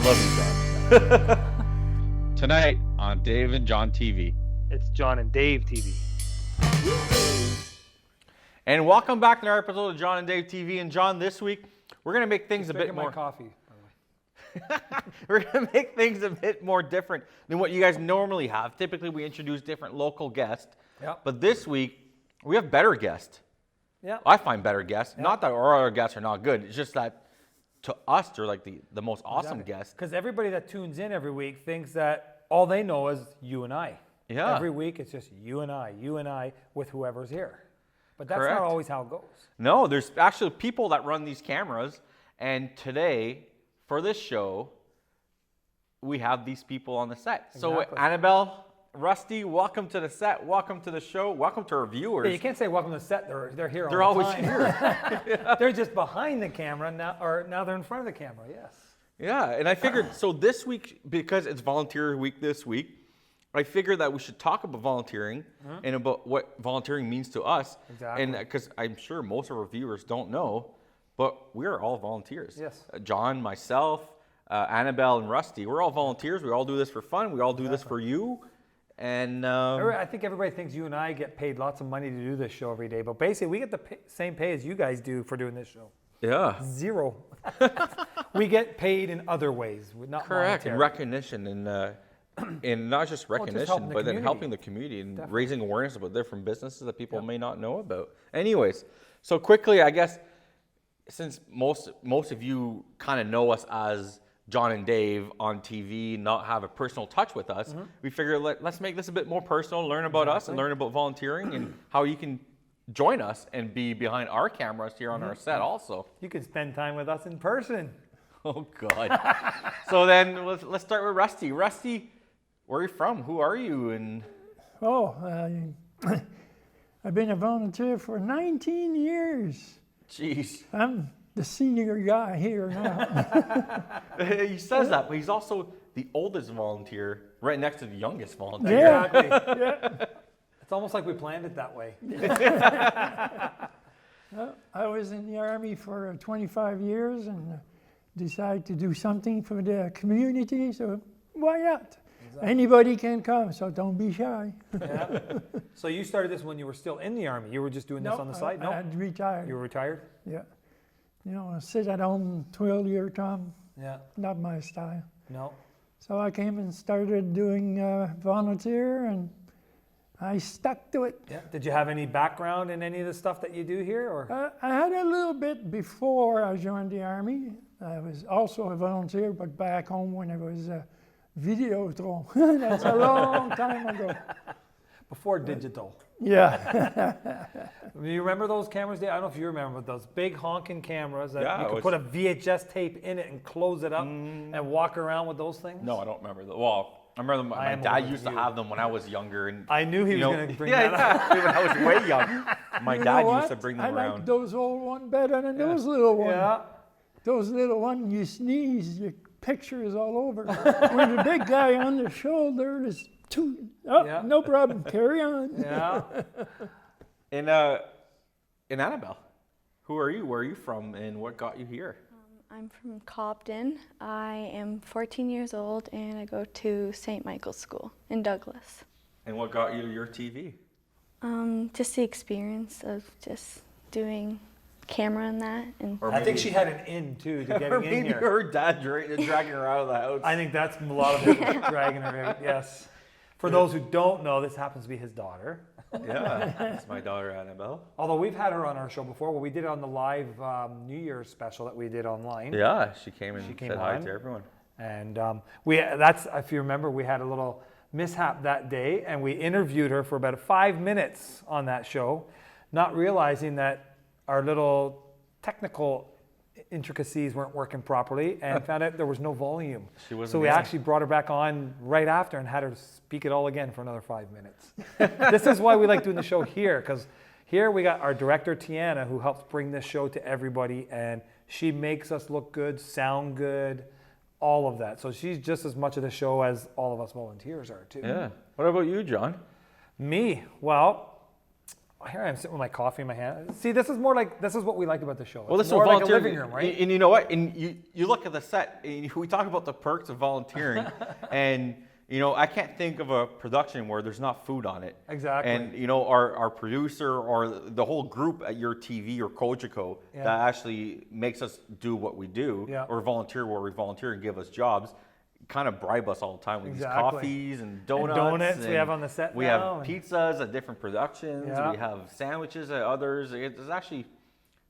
Love you, John. Tonight on Dave and John TV. It's John and Dave TV. And welcome back to our episode of John and Dave TV. And John, this week we're gonna make things a bit more. Coffee. We're gonna make things a bit more different than what you guys normally have. Typically, we introduce different local guests. Yeah. But this week we have better guests. Yeah. I find better guests. Yeah. Not that our other guests are not good. It's just that to us, they're like the most awesome guests. Because everybody that tunes in every week thinks that all they know is you and I. Yeah. Every week it's just you and I with whoever's here. But that's Correct. not always how it goes. No, there's actually people that run these cameras. And today, for this show, we have these people on the set. So Exactly. Annabelle, Rusty, welcome to the set. Welcome to the show. Welcome to our viewers. Yeah, you can't say welcome to the set. They're here all They're the always time. here. They're just behind the camera now, or now they're in front of the camera. Yes. Yeah, and I figured, so this week, because it's volunteer week this week, I figured that we should talk about volunteering and about what volunteering means to us. Exactly. And because I'm sure most of our viewers don't know, but we are all volunteers. Yes. John, myself, Annabelle, and Rusty, we're all volunteers. We all do this for fun. We all do this for you. And I think everybody thinks you and I get paid lots of money to do this show every day, but basically we get the same pay as you guys do for doing this show. yeah. Zero. We get paid in other ways, not Correct, and monetary. recognition, and not just recognition, helping the but then community. helping the community and Definitely. raising awareness about different businesses that people may not know about. Anyways, so quickly, I guess, since most of you kind of know us as John and Dave on TV, not have a personal touch with us, we figured let's make this a bit more personal, learn about us and learn about volunteering and how you can join us and be behind our cameras here on our set also. You can spend time with us in person. Oh, God. So then let's start with Rusty. Rusty, where are you from? Who are you? And I've been a volunteer for 19 years. jeez. I'm the senior guy here now. He says that, but he's also the oldest volunteer right next to the youngest volunteer. Yeah. Exactly. Yeah. It's almost like we planned it that way. I was in the Army for 25 years and decided to do something for the community, so why not? Anybody can come, so don't be shy. Yeah. So you started this when you were still in the Army. You were just doing this on the side? No. I had retired. You were retired? Yeah. You know, sit at home, twiddle your thumb, Yeah. not my style. No. So I came and started doing volunteer, and I stuck to it. Yeah. Did you have any background in any of the stuff that you do here, or? I had a little bit before I joined the Army. I was also a volunteer, but back home when I was a Videodrome. That's a long time ago. Before digital. Yeah. Do you remember those cameras? Dave? I don't know if you remember those big honking cameras that Yeah, you it could was- put a VHS tape in it and close it up and walk around with those things. No, I don't remember that. Well, I remember my am dad older used than to you. have them when I was younger. And I knew he you was know, going to bring yeah, that up. yeah, when I was way young. My You dad know used to what? bring them I around. like those old ones better than those little ones. Yeah. Those little ones, you sneeze, your picture is all over. When the big guy on the shoulder is two. Oh, Yeah. no problem. Carry on. Yeah. And Annabelle, who are you? Where are you from? And what got you here? I'm from Cobden. I am 14 years old and I go to St. Michael's School in Douglas. And what got you to your TV? Just the experience of just doing camera and that. And Or I think she had an in too to or getting in maybe here. her dad dragging her out of the house. I think that's a lot of it was dragging her in. Yes. For those who don't know, this happens to be his daughter. Yeah, that's my daughter Annabelle. Although we've had her on our show before. Well, we did it on the live New Year's special that we did online. Yeah, she came and came said hi on. to everyone. And that's, if you remember, we had a little mishap that day and we interviewed her for about 5 minutes on that show, not realizing that our little technical intricacies weren't working properly and found out there was no volume. She wasn't So we in. actually brought her back on right after and had her speak it all again for another 5 minutes. This is why we like doing the show here, because here we got our director, Tiana, who helps bring this show to everybody, and she makes us look good, sound good, all of that. So she's just as much of the show as all of us volunteers are too. Yeah. What about you, John? Me, well, here I am sitting with my coffee in my hand. See, this is what we like about the show. Well, this It's is more like a volunteering. living room, right? And you know what? And you look at the set, and we talk about the perks of volunteering, and I can't think of a production where there's not food on it. Exactly. And our producer or the whole group at your TV or Cogeco that actually makes us do what we do, or volunteer where we volunteer and give us jobs, kind of bribe us all the time with these coffees and donuts. We have on the set We now, have pizzas at different productions. Yeah. We have sandwiches at others. It's actually,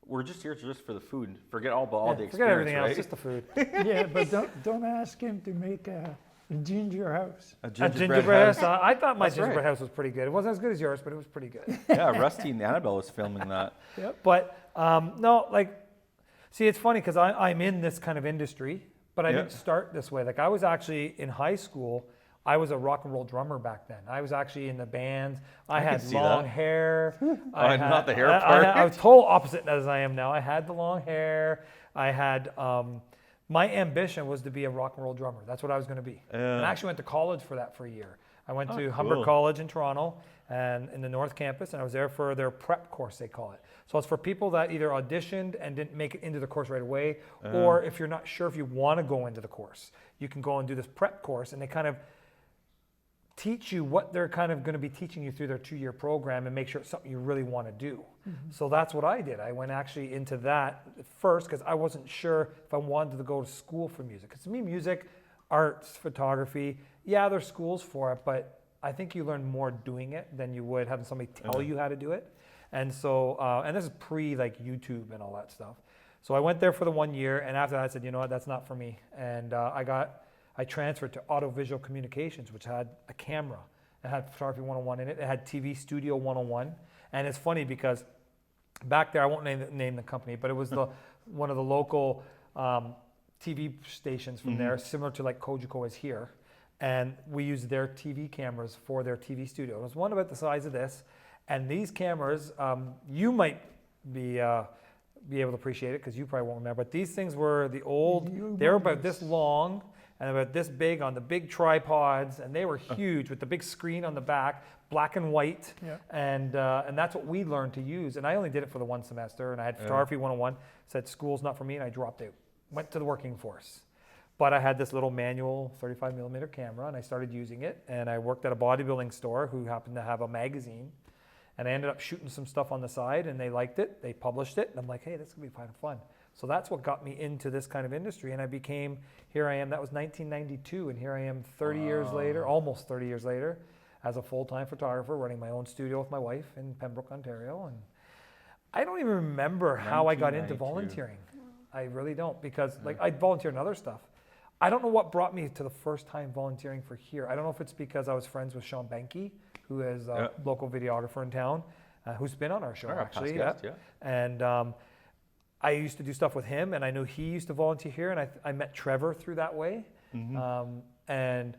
we're just here just for the food. Forget all the experience. Forget everything right? else, just the food. Yeah, but don't ask him to make a ginger house. A A gingerbread house. I thought my That's gingerbread right. house was pretty good. It wasn't as good as yours, but it was pretty good. Yeah, Rusty and Annabelle was filming that. But no, see, it's funny because I'm in this kind of industry, but I didn't start this way. I was actually in high school. I was a rock and roll drummer back then. I was actually in the bands. I had see long that. hair. Not the hair part. I was total opposite as I am now. I had the long hair. I had. My ambition was to be a rock and roll drummer. That's what I was going to be. And I actually went to college for that for a year. I went to Humber cool. College in Toronto and in the North Campus, and I was there for their prep course, they call it. So it's for people that either auditioned and didn't make it into the course right away, or if you're not sure if you want to go into the course, you can go and do this prep course, and they kind of teach you what they're kind of going to be teaching you through their 2-year program and make sure it's something you really want to do. So that's what I did. I went actually into that first because I wasn't sure if I wanted to go to school for music. Because to me, music, arts, photography, there's schools for it, but I think you learn more doing it than you would having somebody tell you how to do it. And so, and this is pre YouTube and all that stuff. So I went there for the 1 year, and after that I said, you know what, that's not for me. And I transferred to Audiovisual Communications, which had a camera. It had Photography 101 in it. It had TV Studio 101. And it's funny because back there, I won't name the company, but it was one of the local TV stations from there, similar to like Cogeco is here. And we used their TV cameras for their TV studio. It was one about the size of this. And these cameras, you might be able to appreciate it because you probably won't remember, but these things were the old, they were about this long and about this big on the big tripods, and they were huge with the big screen on the back, black and white, and that's what we learned to use. And I only did it for the 1 semester, and I had Photography 101, said school's not for me, and I dropped out, went to the working force. But I had this little manual 35 millimeter camera, and I started using it, and I worked at a bodybuilding store who happened to have a magazine, and I ended up shooting some stuff on the side, and they liked it, they published it, and I'm like, hey, this is gonna be kind of fun. So that's what got me into this kind of industry, and I became, here I am, that was 1992, and here I am 30 years later, almost 30 years later, as a full-time photographer, running my own studio with my wife in Pembroke, Ontario, and I don't even remember how I got into 1992. volunteering. I really don't, because I volunteered in other stuff. I don't know what brought me to the first time volunteering for here. I don't know if it's because I was friends with Sean Benke, who is a local videographer in town, who's been on our show actually. Past guest, And I used to do stuff with him, and I knew he used to volunteer here, and I met Trevor through that way. And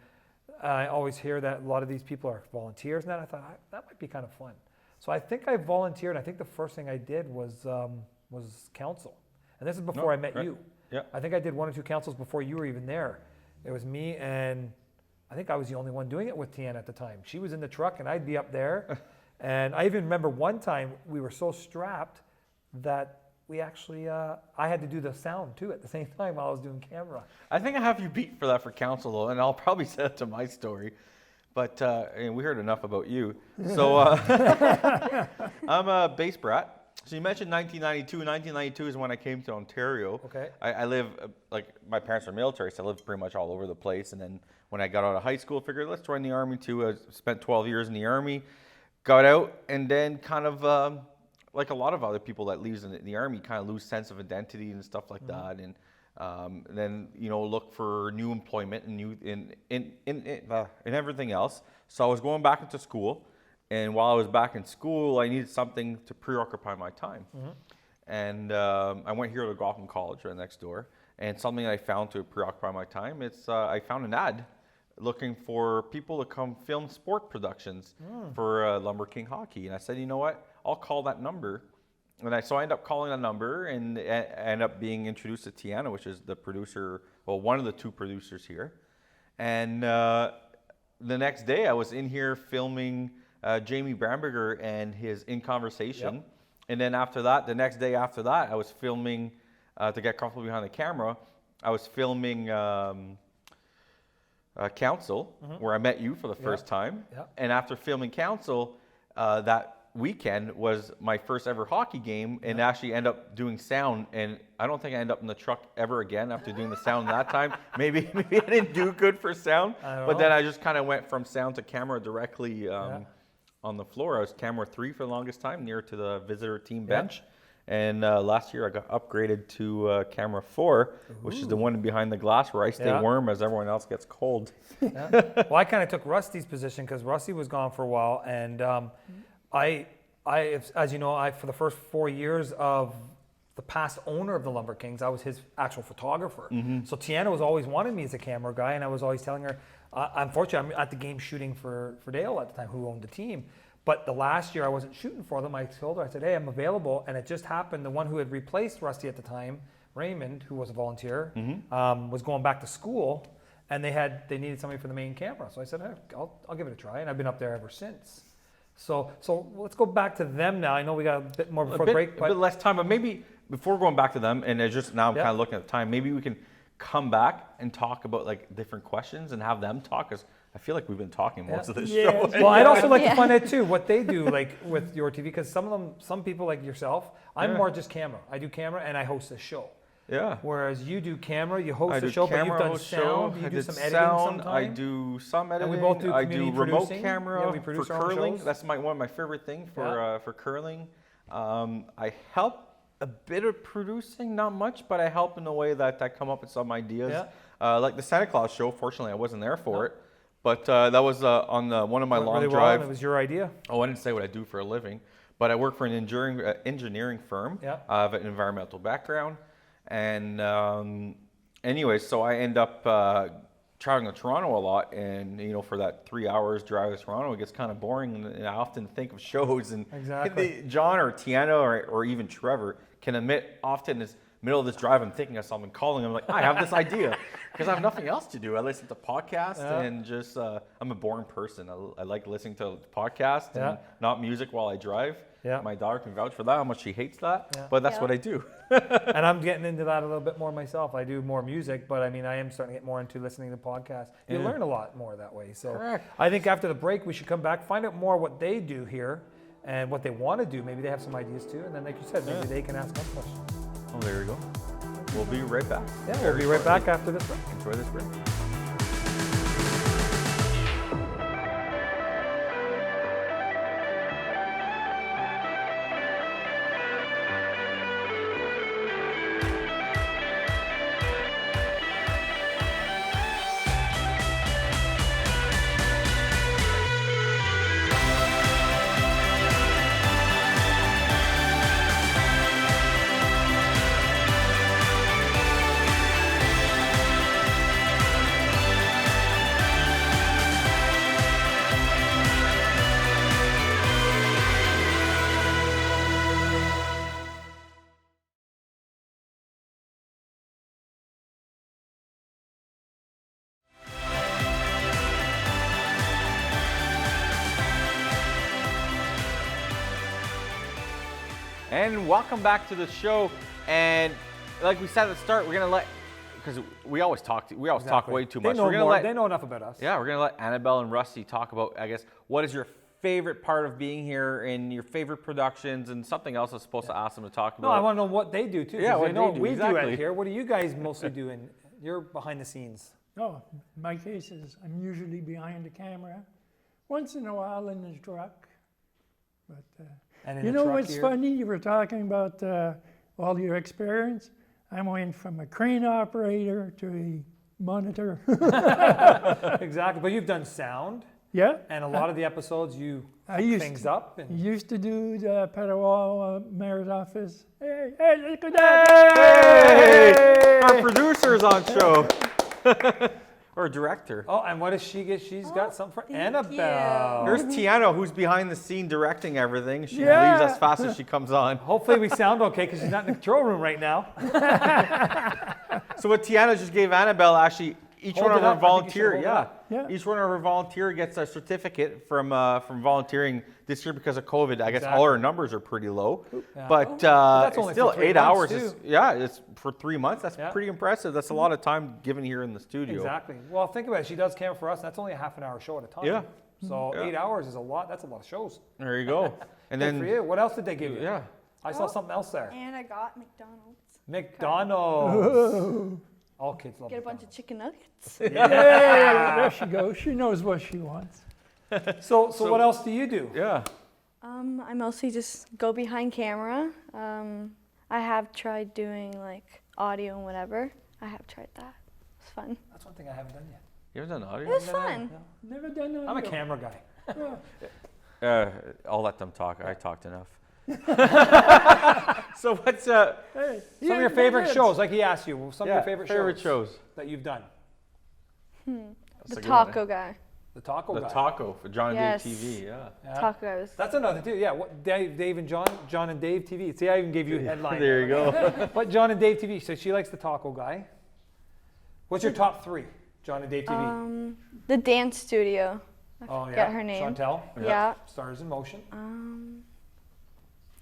I always hear that a lot of these people are volunteers, and I thought that might be kind of fun. So I think I volunteered, and I think the first thing I did was council. And this is before I met you. Yeah. I think I did 1 or 2 councils before you were even there. It was me, and I think I was the only one doing it with Tiana at the time. She was in the truck, and I'd be up there. And I even remember one time we were so strapped that we actually, I had to do the sound too at the same time while I was doing camera. I think I have you beat for that for council though, and I'll probably say that to my story. But and we heard enough about you. So I'm a base brat. So you mentioned 1992. 1992 is when I came to Ontario. Okay. I live, my parents are military, so I lived pretty much all over the place. And then when I got out of high school, I figured, let's join the Army too. I spent 12 years in the Army, got out, and then kind of, like a lot of other people that leaves in the Army, kind of lose sense of identity and stuff like that. And then, look for new employment and and everything else. So I was going back into school. And while I was back in school, I needed something to preoccupy my time. And I went here to Gotham College right next door. And something I found to preoccupy my time, I found an ad looking for people to come film sport productions for Lumber King Hockey. And I said, you know what, I'll call that number. And so I ended up calling that number and end up being introduced to Tiana, which is the producer, well, one of the 2 producers here. And the next day I was in here filming Jamie Bramberger and his In Conversation. And then after that, the next day after that, I was filming, to get comfortable behind the camera, I was filming Council, where I met you for the first time. And after filming Council, that weekend was my first ever hockey game, and actually end up doing sound. And I don't think I end up in the truck ever again after doing the sound that time. Maybe I didn't do good for sound, but then I just kind of went from sound to camera directly on the floor. I was camera 3 for the longest time, near to the visitor team bench. And last year I got upgraded to camera 4, which is the one behind the glass where I stay warm as everyone else gets cold. Well, I kind of took Rusty's position because Rusty was gone for a while, and I, as you know, for the first 4 years of the past owner of the Lumber Kings, I was his actual photographer. So Tiana was always wanted me as a camera guy, and I was always telling her, unfortunately, I'm at the game shooting for Dale at the time, who owned the team. But the last year I wasn't shooting for them. I told her, I said, hey, I'm available. And it just happened, the one who had replaced Rusty at the time, Raymond, who was a volunteer, was going back to school, and they needed somebody for the main camera. So I said, hey, I'll give it a try, and I've been up there ever since. So let's go back to them now. I know we got a bit more before break. A bit less time, but maybe before going back to them, and it's just now I'm kind of looking at the time, maybe we can come back and talk about like different questions and have them talk, because I feel like we've been talking most of this show. Well, I'd also like to find out too what they do, like with your TV, because some people like yourself, I'm more just camera. I do camera and I host a show. Yeah. Whereas you do camera, you host a show, but you've done sound, you do some editing sometimes. I do some editing. And we both do I do remote producing. camera We produce for our own curling. shows. That's one of my favorite things for curling. I help a bit of producing, not much, but I help in a way that I come up with some ideas. Like the Santa Claus show, fortunately I wasn't there for it, but that was on one of my long drives. It was your idea. Oh, I didn't say what I do for a living, but I work for an engineering firm. I have an environmental background. And anyways, so I end up traveling to Toronto a lot, and for that 3 hours drive to Toronto, it gets kind of boring, and I often think of shows, and John or Tiana or even Trevor can admit often is middle of this drive, I'm thinking of something, calling them like, I have this idea, because I have nothing else to do. I listen to podcasts and just, I'm a boring person. I like listening to podcasts and not music while I drive. My daughter can vouch for that, how much she hates that, but that's what I do. And I'm getting into that a little bit more myself. I do more music, but I mean, I am starting to get more into listening to podcasts. You learn a lot more that way. So I think after the break, we should come back, find out more what they do here and what they want to do. Maybe they have some ideas too. And then like you said, maybe they can ask us questions. Oh, there you go. We'll be right back. We'll be right back after this break. Enjoy this break. And welcome back to the show. And like we said at the start, we're gonna because we always talk way too much. They know enough about us. Yeah, we're gonna let Annabelle and Rusty talk about, I guess, what is your favorite part of being here and your favorite productions, and something else I was supposed to ask them to talk about. No, I want to know what they do too. Yeah, what they know they do, we exactly. do out here. What do you guys mostly do? You're behind the scenes. Oh, my case is I'm usually behind the camera, once in a while in the truck. But And you know what's funny? You were talking about all your experience. I went from a crane operator to a monitor. Exactly, but you've done sound. Yeah. And a lot of the episodes you I hook things up. And used to do the Ottawa mayor's office. Hey, look at that! Hey! Our producer's on show. Or director. oh, and what does she get? She's got something for Annabelle. There's Tiana, who's behind the scene directing everything. She leaves as fast as she comes on. Hopefully we sound okay because she's not in the control room right now. So what Tiana just gave Annabelle, actually, each Hold one it of our up. I think you should volunteer, hold it yeah. up. Yeah. Each one of our volunteer gets a certificate from volunteering this year because of COVID. I guess all Exactly. our numbers are pretty low, Yeah. but that's it's only for still 3 8 months, hours. too. It's for 3 months. That's Yeah. pretty impressive. That's a lot of time given here in the studio. Exactly. Well, think about it. She does camera for us. That's only a half an hour show at a time. Yeah. So Yeah. 8 hours is a lot. That's a lot of shows. There you go. And Good then for you. What else did they give you? yeah. I saw something else there. And I got McDonald's. McDonald's. All kids love Get a bunch McDonald's. of chicken nuggets. Yeah, there she goes. She knows what she wants. So what else do you do? Yeah. I mostly just go behind camera. I have tried doing like audio and whatever. I have tried that. It's fun. That's one thing I haven't done yet. You haven't done It audio? was fun. Never done that. I'm a camera guy. I'll let them talk. I talked enough. So what's Hey, Some of your favorite shows, like he asked you, some of your favorite shows? that you've done. That's The a good one, eh? taco guy. The Taco The Guy. taco for John and Yes. Dave TV. Yeah. Yeah. Taco guy was. That's another too. Yeah. What Dave and John and Dave TV. See, I even gave you a headline. There you go. But John and Dave TV. So she likes the Taco Guy. What's your top 3? John and Dave TV. The dance studio. Oh yeah. forget her name. Chantel. Yeah. Stars in Motion.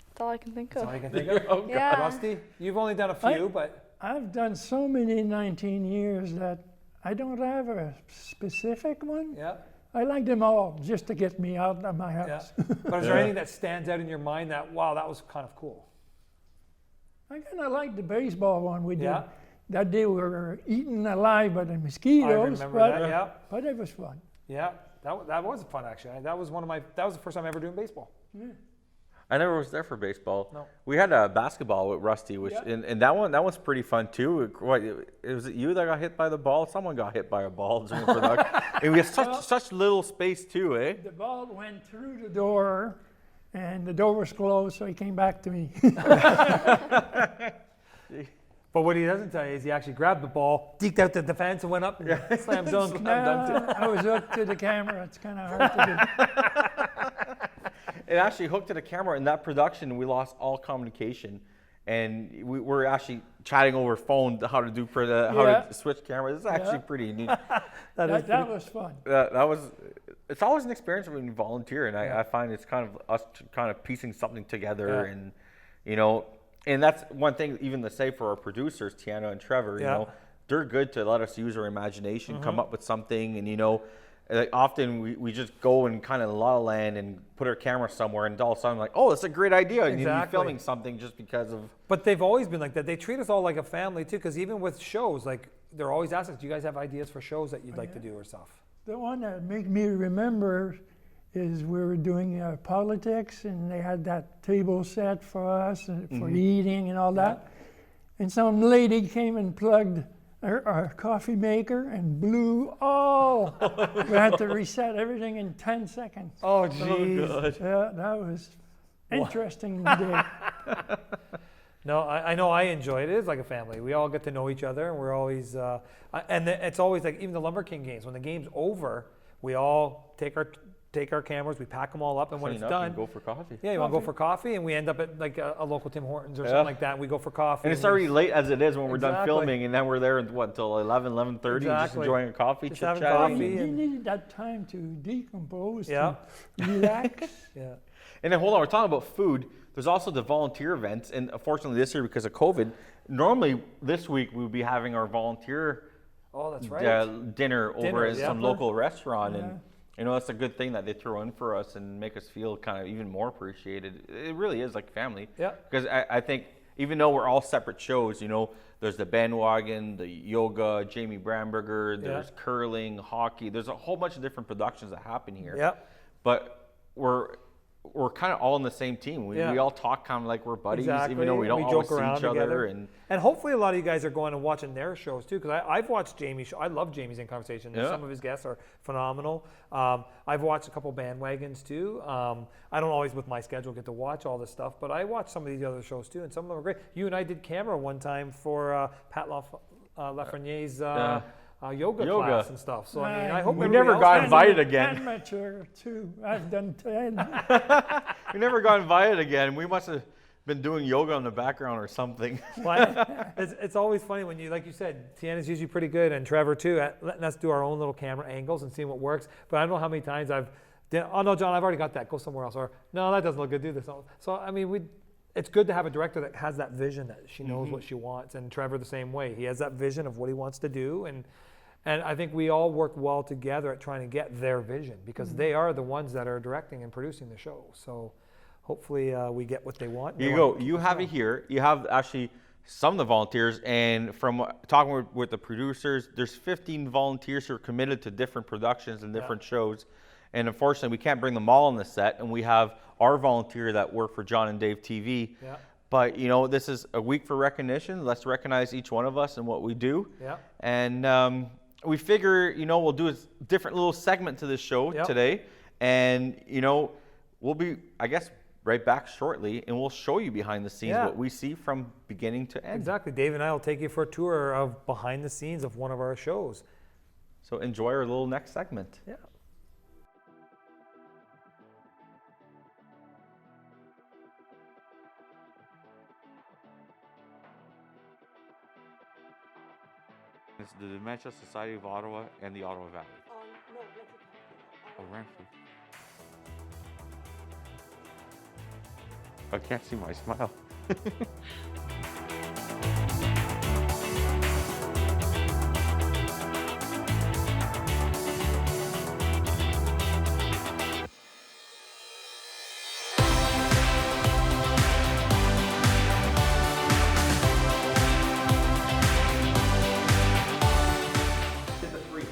That's all I can think That's of. all I can think of. Oh, God. Yeah. Rusty, you've only done a few, but I've done so many in 19 years that I don't have a specific one. yeah. I like them all just to get me out of my Yeah. house. But is there anything that stands out in your mind that wow, that was kind of cool? I kind of like the baseball one we did. Yeah. That day we were eaten alive by the I mosquitoes, remember but, that. Yeah. but it was fun. Yeah. That was fun actually. That was the first time ever doing baseball. I never was there for baseball. No. We had a basketball with Rusty, which Yeah. and that one's pretty fun too. What, was it you that got hit by the ball? Someone got hit by a ball during production. And we had such little space too, eh? The ball went through the door, and the door was closed, so he came back to me. But what he doesn't tell you is he actually grabbed the ball, deked out the defense, and went up and slam dunk. I was hooked to the camera. It's kind of hard to do. It actually hooked to the camera. In that production, we lost all communication, and we were actually chatting over phone how to do how Yeah. to switch cameras. It's actually pretty neat. That was fun. That was. It's always an experience when you volunteer, and I find it's kind of us kind of piecing something together, Yeah. and you know, and that's one thing even to say for our producers, Tiana and Trevor. You Yeah. know, they're good to let us use our imagination, come up with something, and you know. Like often we just go and kind of la la land and put our camera somewhere, and all of a sudden like, oh, that's a great idea, and you'd be Exactly. filming something just because of. But they've always been like that. They treat us all like a family too, because even with shows, like they're always asking us, "Do you guys have ideas for shows that you'd like to do or stuff?" The one that made me remember is we were doing politics, and they had that table set for us and for eating and all that. And some lady came and plugged our coffee maker and blew all. We had to reset everything in 10 seconds. Oh, jeez. Yeah, that was interesting day. No, I know I enjoy it. It is like a family. We all get to know each other, and we're always, it's always like even the Lumber King games. When the game's over, we all take our cameras, we pack them all up, and when Clean it's up done, and go for coffee. yeah, you want to go for coffee, and we end up at like a local Tim Hortons or Yeah. something like that. And we go for coffee. And it's we- already late as it is when we're done Exactly. filming, and then we're there until 11:30, just Exactly. enjoying a coffee, Just chit having chatting. coffee. You needed that time to decompose, Yeah. to relax. Yeah. And then hold on, we're talking about food. There's also the volunteer events, and unfortunately this year because of COVID, normally this week we would be having our volunteer Oh, that's right. dinner over Dinner, at yeah. some local restaurant, Yeah. and you know that's a good thing that they throw in for us and make us feel kind of even more appreciated. It really is like family. Yeah. Because I think even though we're all separate shows, you know, there's the bandwagon, the yoga, Jamie Bramberger, there's curling, hockey. There's a whole bunch of different productions that happen here. Yeah. But we're kind of all in the same team. We all talk kind of like we're buddies, even though we don't always see each other. And hopefully a lot of you guys are going and watching their shows too, because I've watched Jamie's show. I love Jamie's In Conversation. Yeah. Some of his guests are phenomenal. I've watched a couple bandwagons too. I don't always with my schedule get to watch all this stuff, but I watch some of these other shows too, and some of them are great. You and I did camera one time for Pat Lafreniere's yoga class and stuff. So I mean, I hope We everybody never else got has- invited again. Amateur too. I've done 10. We never got invited again. We must have been doing yoga in the background or something. But it's always funny when you, like you said, Tiana's usually pretty good, and Trevor too, at letting us do our own little camera angles and seeing what works. But I don't know how many times oh no, John, I've already got that. Go somewhere else. Or no, that doesn't look good. Do this. So I mean, it's good to have a director that has that vision, that she knows what she wants, and Trevor the same way. He has that vision of what he wants to do, and I think we all work well together at trying to get their vision, because they are the ones that are directing and producing the show. So hopefully we get what they want. Here you go. You have it here. You have actually some of the volunteers, and from talking with the producers, there's 15 volunteers who are committed to different productions and different shows. And unfortunately, we can't bring them all on the set, and we have our volunteer that work for John and Dave TV. Yeah. But, you know, this is a week for recognition. Let's recognize each one of us and what we do. Yeah. And we figure, you know, we'll do a different little segment to this show today. And, you know, we'll be, I guess, right back shortly, and we'll show you behind the scenes what we see from beginning to end. Exactly. Dave and I will take you for a tour of behind the scenes of one of our shows. So enjoy our little next segment. Yeah. It's the Dementia Society of Ottawa and the Ottawa Valley. Oh, Renfrew. I can't see my smile. Did the three.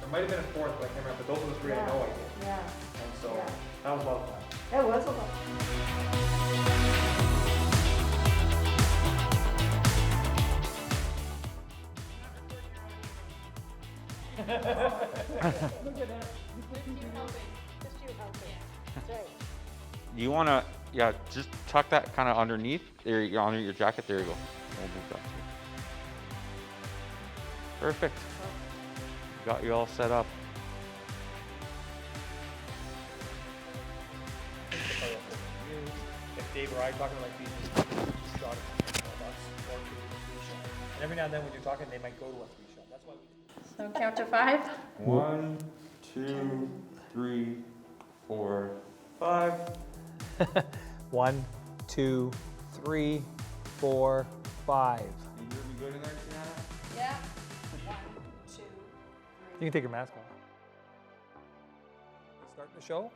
There might have been a fourth, but I can't remember. But those are the three I know I did. Yeah, And so Yeah. that was a lot of fun. it was a lot. Do you want to, just tuck that kind of underneath, there, under your jacket. There you go. We'll move that too. Perfect. Got you all set up. If Dave or I talking like these, just shot it of us or to a three shot. And every now and then when you're talking, they might go to a three shot. That's why we. So count to 5. 1, 2, 3, 4, 5. 1, 2, 3, 4, 5. You hear me good in there, Tiana? Yeah. 1, 2, 3. You can take your mask off. Start the show.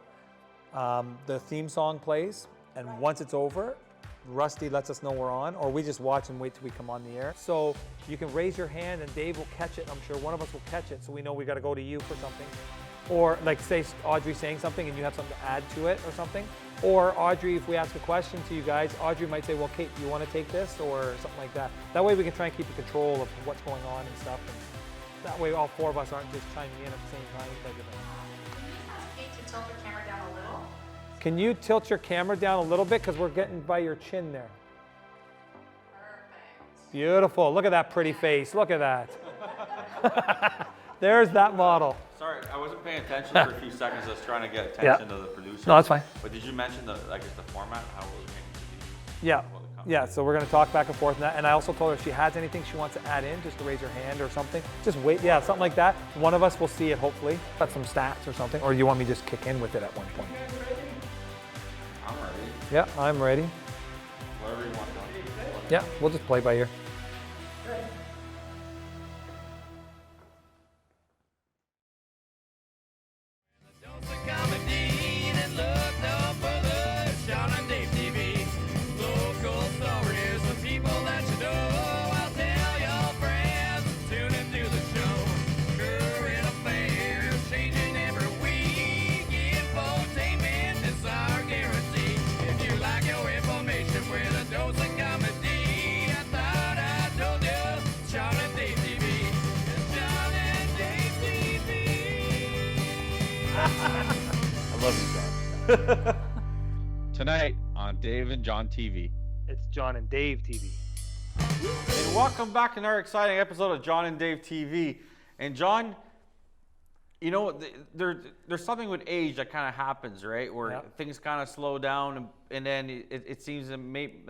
The theme song plays, and once it's over, Rusty lets us know we're on, or we just watch and wait till we come on the air. So you can raise your hand, and Dave will catch it. I'm sure one of us will catch it, so we know we got to go to you for something. Or like say Audrey saying something, and you have something to add to it or something. Or Audrey, if we ask a question to you guys, Audrey might say, well, Kate, do you want to take this? Or something like that. That way we can try and keep the control of what's going on and stuff. And that way all four of us aren't just chiming in at the same time. Type of thing. Kate to tilt the camera down a little. Can you tilt your camera down a little bit? Because we're getting by your chin there. Perfect. Beautiful. Look at that pretty face. Look at that. There's that model. Sorry, I wasn't paying attention for a few seconds. I was trying to get attention to the producer. No, that's fine. But did you mention the, I guess, the format, how it was going to be? Yeah. Well, the company. Yeah, so we're going to talk back and forth on that. And I also told her if she has anything she wants to add in, just to raise her hand or something. Just wait. Yeah, something like that. One of us will see it, hopefully. Got some stats or something. Or do you want me to just kick in with it at one point? I'm ready. Yeah, I'm ready. Whatever you want. Yeah, we'll just play by ear. I love you, John. Tonight on Dave and John TV. It's John and Dave TV. And welcome back to another exciting episode of John and Dave TV. And John, You know, there's something with age that kind of happens, right? Where Yep. things kind of slow down, and then it seems that maybe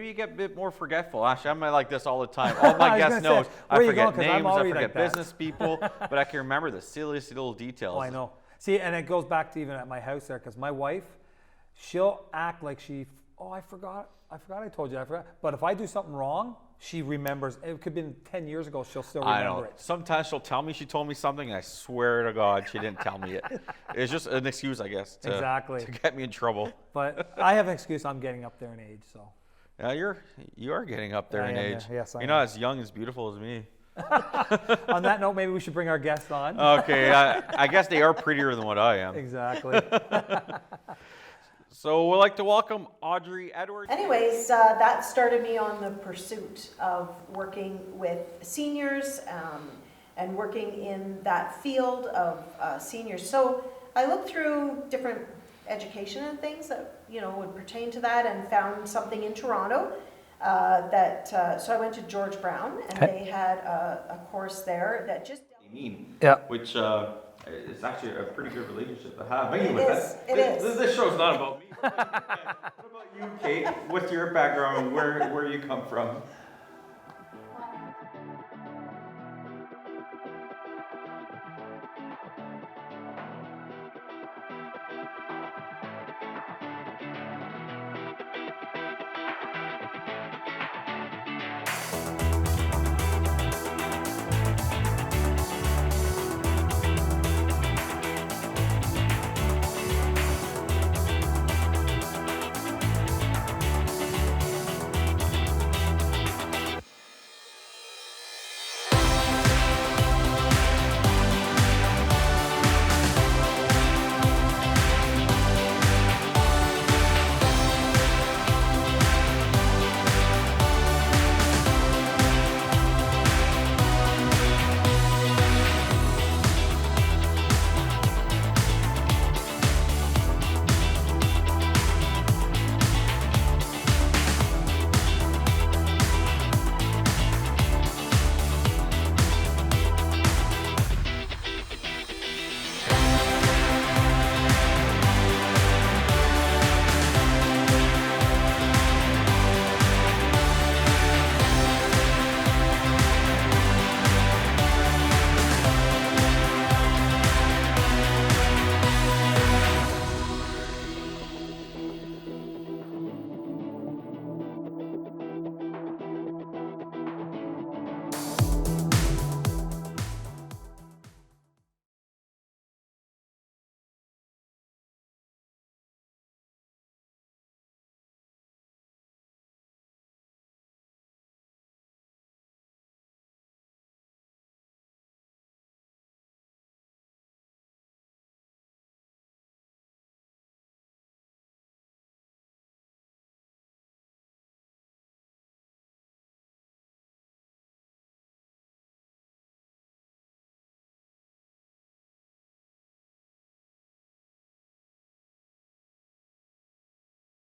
you get a bit more forgetful. Actually, I'm like this all the time. All my I was guests gonna know say, I where you forget going? 'Cause I'm names, I already forget like that. business people, but I can remember the silliest little details. Oh, I know. See, and it goes back to even at my house there, because my wife, she'll act like I forgot I told you, I forgot. But if I do something wrong, she remembers. It could have been 10 years ago, she'll still I remember know. it. Sometimes she'll tell me she told me something, and I swear to God she didn't tell me it. It's just an excuse, I guess, Exactly. to get me in trouble. But I have an excuse, I'm getting up there in age, so. Yeah, you are getting up there I in am, age. yeah. Yes, I You're not am. as young, as beautiful as me. On that note, maybe we should bring our guest on. Okay, I guess they are prettier than what I am. Exactly. So we'd like to welcome Audrey Edwards. Anyways, that started me on the pursuit of working with seniors and working in that field of seniors. So I looked through different education and things that would pertain to that, and found something in Toronto so I went to George Brown, and they had a course there that just Yeah. Which is actually a pretty good relationship to have. Anyway, It is. This show's not about me. What about you, Kate? What's your background? Where you come from?